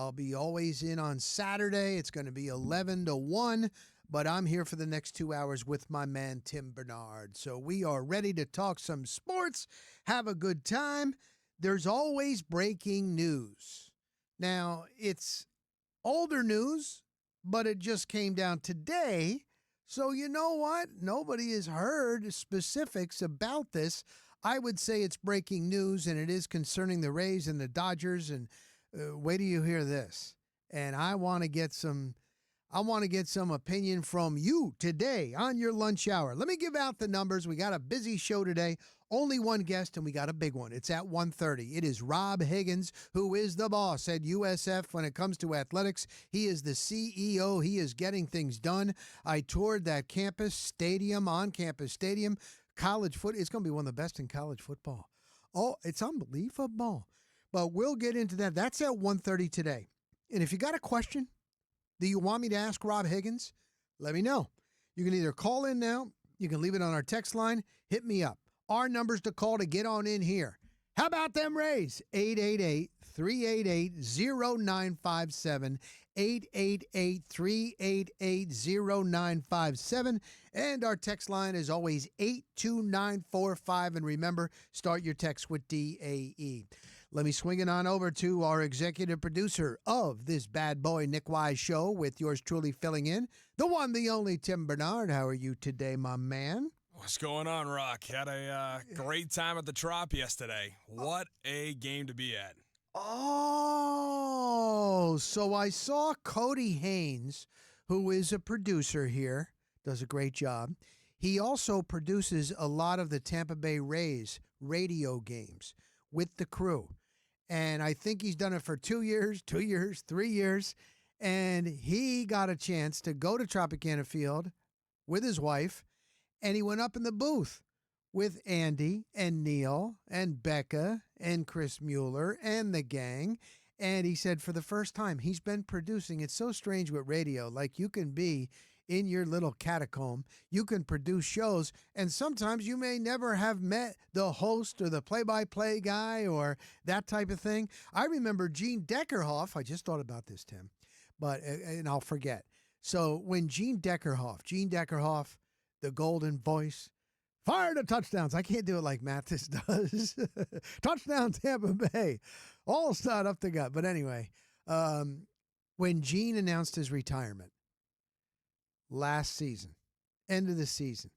I'll be always in on Saturday. It's going to be 11 to 1, but I'm here for the next 2 hours with my man, Tim Bernard. So we are ready to talk some sports, have a good time. There's always breaking news. Now, it's older news, but it just came down today. So you know what? Nobody has heard specifics about this. I would say it's breaking news, and it is concerning the Rays and the Dodgers. And wait till you hear this. And I want to get some opinion from you today on your lunch hour. Let me give out the numbers. We got a busy show today. Only one guest, and we got a big one. It's at 1:30. It is Rob Higgins, who is the boss at USF when it comes to athletics. He is the CEO. He is getting things done. I toured that campus stadium, on-campus stadium. College foot. It's going to be one of the best in college football. Oh, it's unbelievable. But we'll get into that. That's at 1:30 today. And if you got a question that you want me to ask Rob Higgins, let me know. You can either call in now. You can leave it on our text line. Hit me up. Our numbers to call to get on in here. How about them Rays? 888-388-0957. 888-388-0957. And our text line is always 82945. And remember, start your text with DAE. Let me swing it on over to our executive producer of this bad boy Nick Wise show with yours truly filling in, the one, the only Tim Bernard. How are you today, my man? What's going on, Rock? Had a great time at the Trop yesterday. What a game to be at. Oh, so I saw Cody Haynes, who is a producer here, does a great job. He also produces a lot of the Tampa Bay Rays radio games with the crew. And I think he's done it for 2 years, 3 years. And he got a chance to go to Tropicana Field with his wife. And he went up in the booth with Andy and Neil and Becca and Chris Mueller and the gang. And he said for the first time he's been producing. It's so strange with radio. Like you can be in your little catacomb. You can produce shows. And sometimes you may never have met the host or the play-by-play guy or that type of thing. I remember Gene Deckerhoff. I just thought about this, Tim. And I'll forget. So when Gene Deckerhoff, the golden voice, fire the touchdowns. I can't do it like Mathis does. Touchdown Tampa Bay. All start up the gut. But anyway, when Gene announced his retirement last season, end of the season,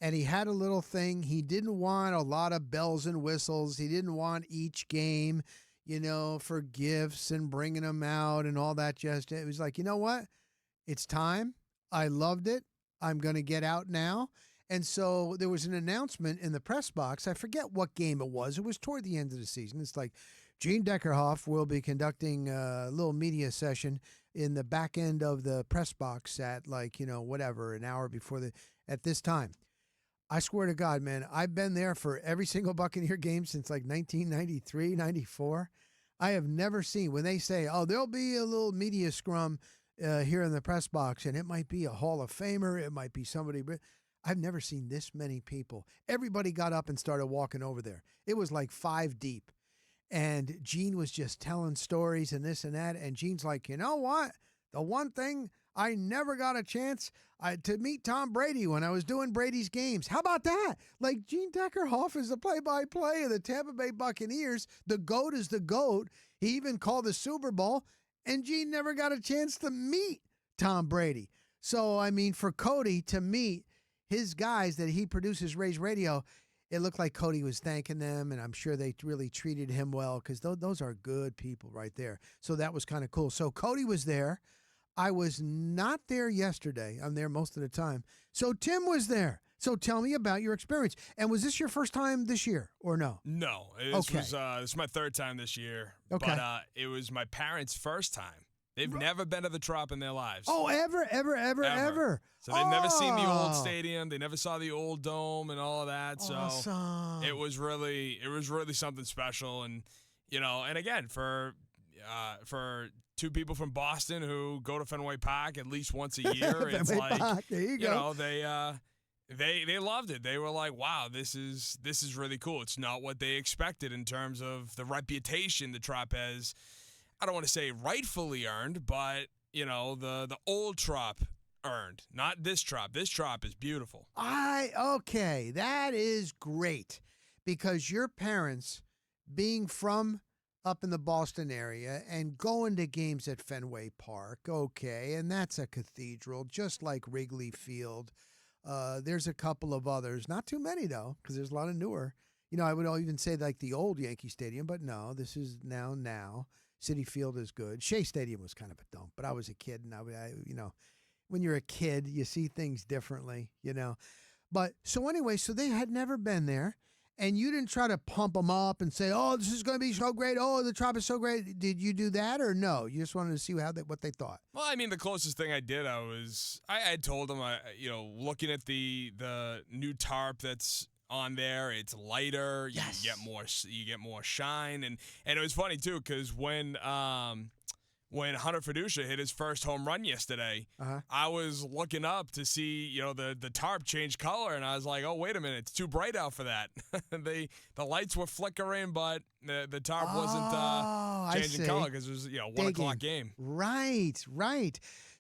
and he had a little thing. He didn't want a lot of bells and whistles. He didn't want each game, for gifts and bringing them out and all that. It was like, you know what? It's time. I loved it. I'm going to get out now. And so there was an announcement in the press box. I forget what game it was. It was toward the end of the season. It's like Gene Deckerhoff will be conducting a little media session in the back end of the press box at an hour before at this time. I swear to God, man, I've been there for every single Buccaneer game since like 1993, 94. I have never seen when they say, there'll be a little media scrum here in the press box, and it might be a Hall of Famer, it might be somebody. I've never seen this many people. Everybody got up and started walking over there. It was like 5 deep. And Gene was just telling stories and this and that. And Gene's like, you know what? The one thing, I never got a chance to meet Tom Brady when I was doing Brady's games. How about that? Like Gene Deckerhoff is the play-by-play of the Tampa Bay Buccaneers. The GOAT is the GOAT. He even called the Super Bowl. And Gene never got a chance to meet Tom Brady. So, I mean, for Cody to meet his guys that he produces Rays Radio, it looked like Cody was thanking them, and I'm sure they really treated him well because those are good people right there. So that was kind of cool. So Cody was there. I was not there yesterday. I'm there most of the time. So Tim was there. So tell me about your experience. And was this your first time this year or no? No. This was my third time this year. Okay. But it was my parents' first time. They've never been to the Trop in their lives. Oh, ever? So they've never seen the old stadium. They never saw the old dome and all of that. Awesome. So it was really something special. And, and again, for two people from Boston who go to Fenway Park at least once a year, it's like, Park. There you go. They loved it. They were like, wow, this is really cool. It's not what they expected in terms of the reputation the Trop has I don't want to say rightfully earned, but, the old Trop earned, not this Trop. This Trop is beautiful. Okay, that is great because your parents, being from up in the Boston area and going to games at Fenway Park, okay, and that's a cathedral, just like Wrigley Field. There's a couple of others, not too many though, because there's a lot of newer. I would even say like the old Yankee Stadium, but no, this is now. Citi Field is good. Shea Stadium was kind of a dump, but I was a kid, and when you're a kid, you see things differently. But so anyway, so they had never been there, and you didn't try to pump them up and say, "Oh, this is going to be so great. Oh, the Trop is so great." Did you do that or no? You just wanted to see what they thought. Well, I mean, the closest thing I did, I had told them, looking at the new tarp that's on there, it's lighter. Yes. You get more shine, and it was funny too because when Hunter Fiducia hit his first home run yesterday, I was looking up to see, the tarp change color, and I was like, oh, wait a minute, it's too bright out for that. The lights were flickering, but the tarp wasn't changing color because it was, 1 o'clock game. Right.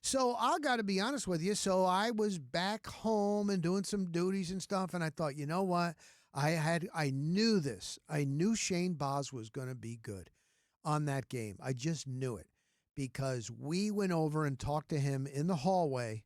So I got to be honest with you. So I was back home and doing some duties and stuff, and I thought, you know what? I knew this. I knew Shane Baz was going to be good on that game. I just knew it. Because we went over and talked to him in the hallway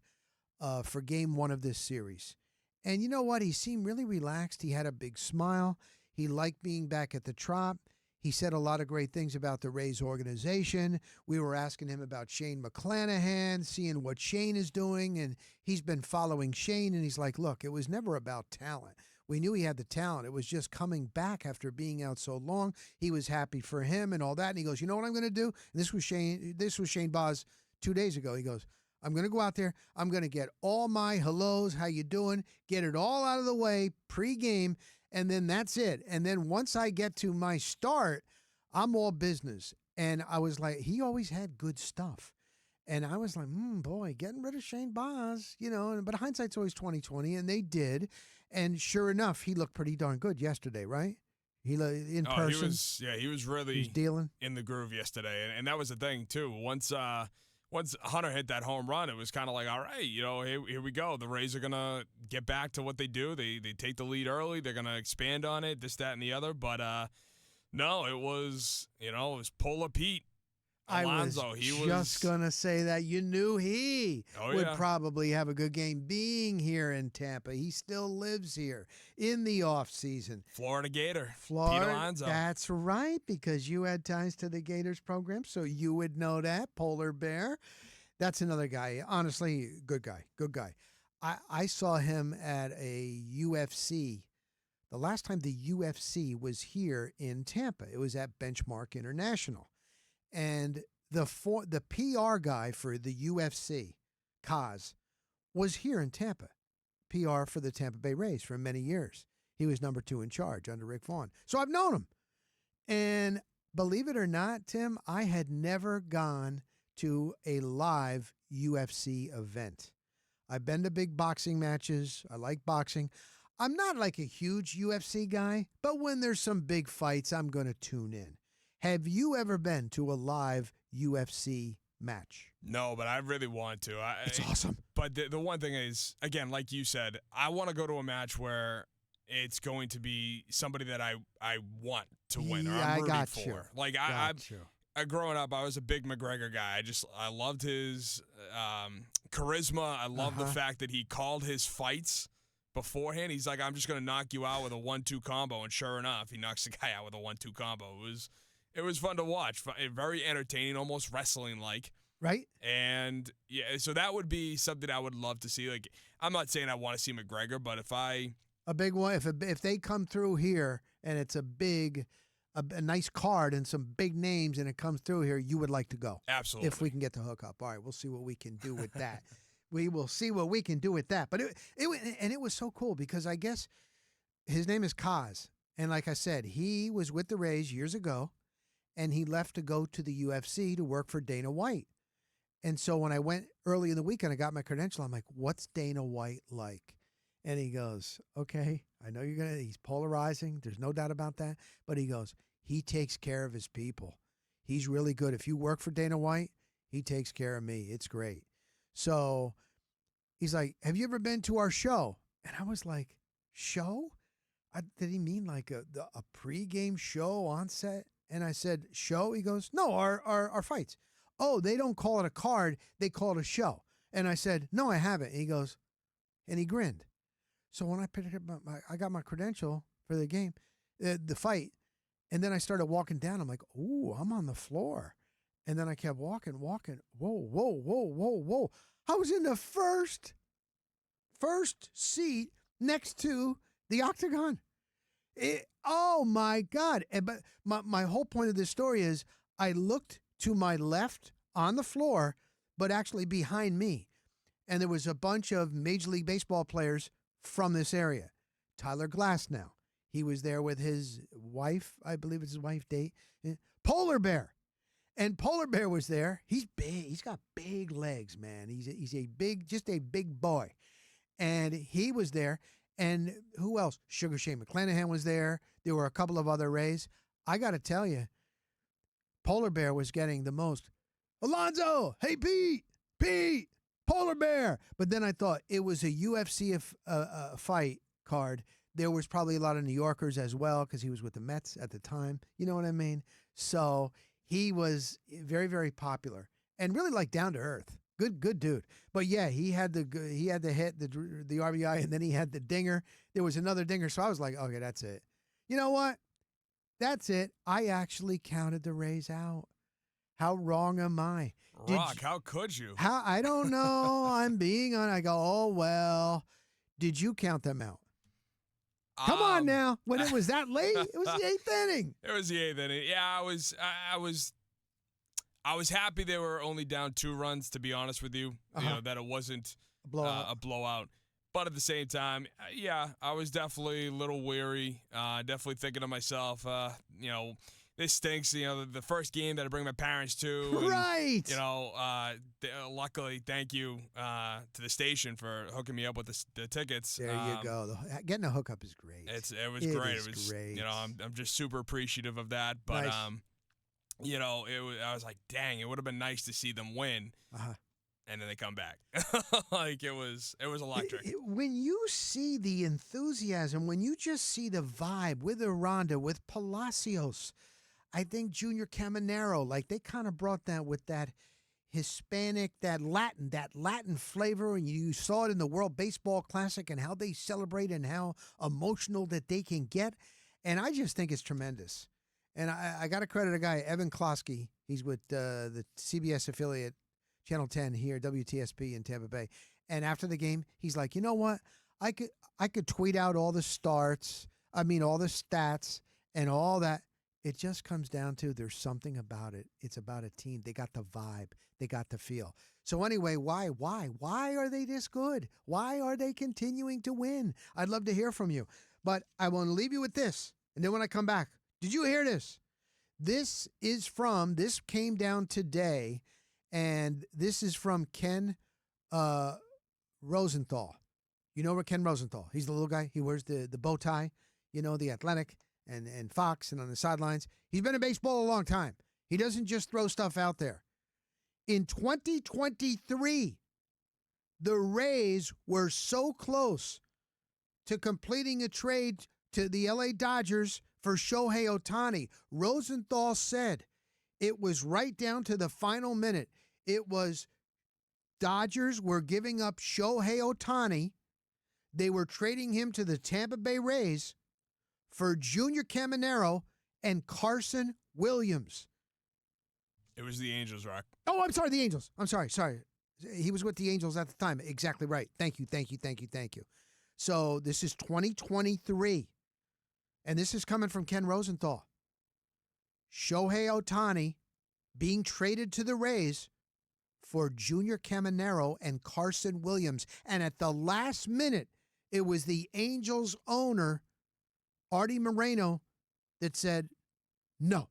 for game 1 of this series. And you know what? He seemed really relaxed. He had a big smile. He liked being back at the Trop. He said a lot of great things about the Rays organization. We were asking him about Shane McClanahan, seeing what Shane is doing, and he's been following Shane, and he's like, look, it was never about talent. We knew he had the talent. It was just coming back after being out so long. He was happy for him and all that. And he goes, you know what I'm going to do? And this was Shane Baz 2 days ago. He goes, I'm going to go out there. I'm going to get all my hellos, how you doing, get it all out of the way pregame, and then that's it. And then once I get to my start, I'm all business. And I was like, he always had good stuff. And I was like, boy, getting rid of Shane Baz, but hindsight's always 20/20, and they did. And sure enough, he looked pretty darn good yesterday, right? He in person. He was really dealing in the groove yesterday, and that was the thing too. Once Hunter hit that home run, it was kind of like, all right, here we go. The Rays are gonna get back to what they do. They take the lead early. They're gonna expand on it, this, that, and the other. But no, it was Polar Pete. Alonso, I was just going to say that. You knew he would probably have a good game being here in Tampa. He still lives here in the offseason. Florida Gator. Pete Alonso. That's right, because you had ties to the Gators program, so you would know that. Polar Bear. That's another guy. Honestly, good guy. I saw him at a UFC. The last time the UFC was here in Tampa, it was at Benchmark International. And the PR guy for the UFC, Kaz, was here in Tampa. PR for the Tampa Bay Rays for many years. He was number 2 in charge under Rick Vaughn. So I've known him. And believe it or not, Tim, I had never gone to a live UFC event. I've been to big boxing matches. I like boxing. I'm not like a huge UFC guy, but when there's some big fights, I'm going to tune in. Have you ever been to a live UFC match? No, but I really want to. It's awesome. But the one thing is, again, like you said, I want to go to a match where it's going to be somebody that I want to win or I'm rooting for. You. Like growing up, I was a big McGregor guy. I loved his charisma. I loved the fact that he called his fights beforehand. He's like, I'm just going to knock you out with a 1-2 combo. And sure enough, he knocks the guy out with a 1-2 combo. It was fun to watch. Very entertaining, almost wrestling-like. Right. And, yeah, so that would be something I would love to see. Like, I'm not saying I want to see McGregor, but a big one, if they come through here and it's a nice card and some big names and it comes through here, you would like to go. Absolutely. If we can get the hook up. All right, we'll see what we can do with that. We will see what we can do with that. But it was so cool because I guess his name is Kaz. And like I said, he was with the Rays years ago. And he left to go to the UFC to work for Dana White. And so when I went early in the week and I got my credential, I'm like, what's Dana White like? And he goes, okay, I know he's polarizing. There's no doubt about that. But he goes, he takes care of his people. He's really good. If you work for Dana White, he takes care of me. It's great. So he's like, have you ever been to our show? And I was like, show? Did he mean like a pregame show on set? And I said, show? He goes, no, our fights. Oh, they don't call it a card. They call it a show. And I said, no, I haven't. And he goes, and he grinned. So when I picked up I got my credential for the game, the fight, and then I started walking down. I'm like, ooh, I'm on the floor. And then I kept walking. Whoa, whoa, whoa, whoa, whoa. I was in the first seat next to the octagon. Oh, my God. But my whole point of this story is I looked to my left on the floor, but actually behind me. And there was a bunch of Major League Baseball players from this area. Tyler Glasnow. He was there with his wife, I believe it's his wife, Date. Polar Bear. And Polar Bear was there. He's big. He's got big legs, man. He's a big boy. And he was there. And who else? Sugar Shane McClanahan was there. There were a couple of other Rays. I got to tell you, Polar Bear was getting the most. Alonzo, hey, Pete, Polar Bear. But then I thought it was a UFC fight card. There was probably a lot of New Yorkers as well because he was with the Mets at the time. You know what I mean? So he was very, very popular and really like down to earth. Good dude. But yeah, he had the hit, the RBI, and then he had the dinger. There was another dinger. So I was like, okay, that's it. You know what? That's it. I actually counted the Rays out. How wrong am I? Rock, how could you? I don't know. I'm being on. I go, oh, well, did you count them out? Come on now. When it was that late, it was the eighth inning. It was the eighth inning. Yeah, I was happy they were only down 2 runs, to be honest with you. You know, that it wasn't a blowout. But at the same time, yeah, I was definitely a little weary. Definitely thinking to myself, you know, this stinks. You know, the first game that I bring my parents to. And, right. You know, luckily, thank you to the station for hooking me up with the tickets. There you go. Getting a hookup is great. It was great. It was great. You know, I'm just super appreciative of that. But nice. you know, I was like, dang, it would have been nice to see them win. And then they come back. Like it was electric. When you see the enthusiasm, when you just see the vibe with Aranda, with Palacios, I think Junior Caminero, like they kind of brought that with that Hispanic, that Latin flavor, and you saw it in the World Baseball Classic and how they celebrate and how emotional that they can get. And I just think it's tremendous. And I got to credit a guy, Evan Klosky. He's with the CBS affiliate, Channel 10 here, WTSP in Tampa Bay. And after the game, he's like, you know what? I could tweet out all the starts, all the stats and all that. It just comes down to there's something about it. It's about a team. They got the vibe. They got the feel. So anyway, why? Why are they this good? Why are they continuing to win? I'd love to hear from you. But I want to leave you with this. And then when I come back, did you hear this? This came down today, and this is from Ken Rosenthal. You know Ken Rosenthal? He's the little guy. He wears the bow tie, the Athletic and Fox and on the sidelines. He's been in baseball a long time. He doesn't just throw stuff out there. In 2023, the Rays were so close to completing a trade to the LA Dodgers for Shohei Ohtani. Rosenthal said it was right down to the final minute. It was Dodgers were giving up Shohei Ohtani. They were trading him to the Tampa Bay Rays for Junior Caminero and Carson Williams. It was the Angels, Rock. Oh, I'm sorry, the Angels. I'm sorry. He was with the Angels at the time. Exactly right. Thank you. So this is 2023. And this is coming from Ken Rosenthal. Shohei Ohtani being traded to the Rays for Junior Caminero and Carson Williams. And at the last minute, it was the Angels owner, Artie Moreno, that said, no,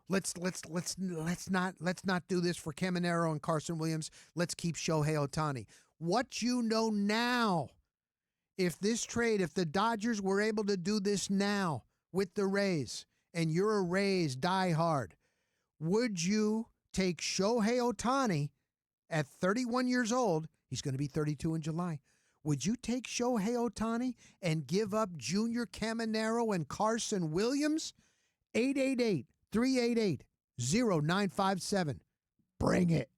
let's not do this for Caminero and Carson Williams. Let's keep Shohei Ohtani. What you know now, if the Dodgers were able to do this now with the Rays, and you're a Rays diehard, would you take Shohei Ohtani at 31 years old? He's going to be 32 in July. Would you take Shohei Ohtani and give up Junior Caminero and Carson Williams? 888-388-0957. Bring it.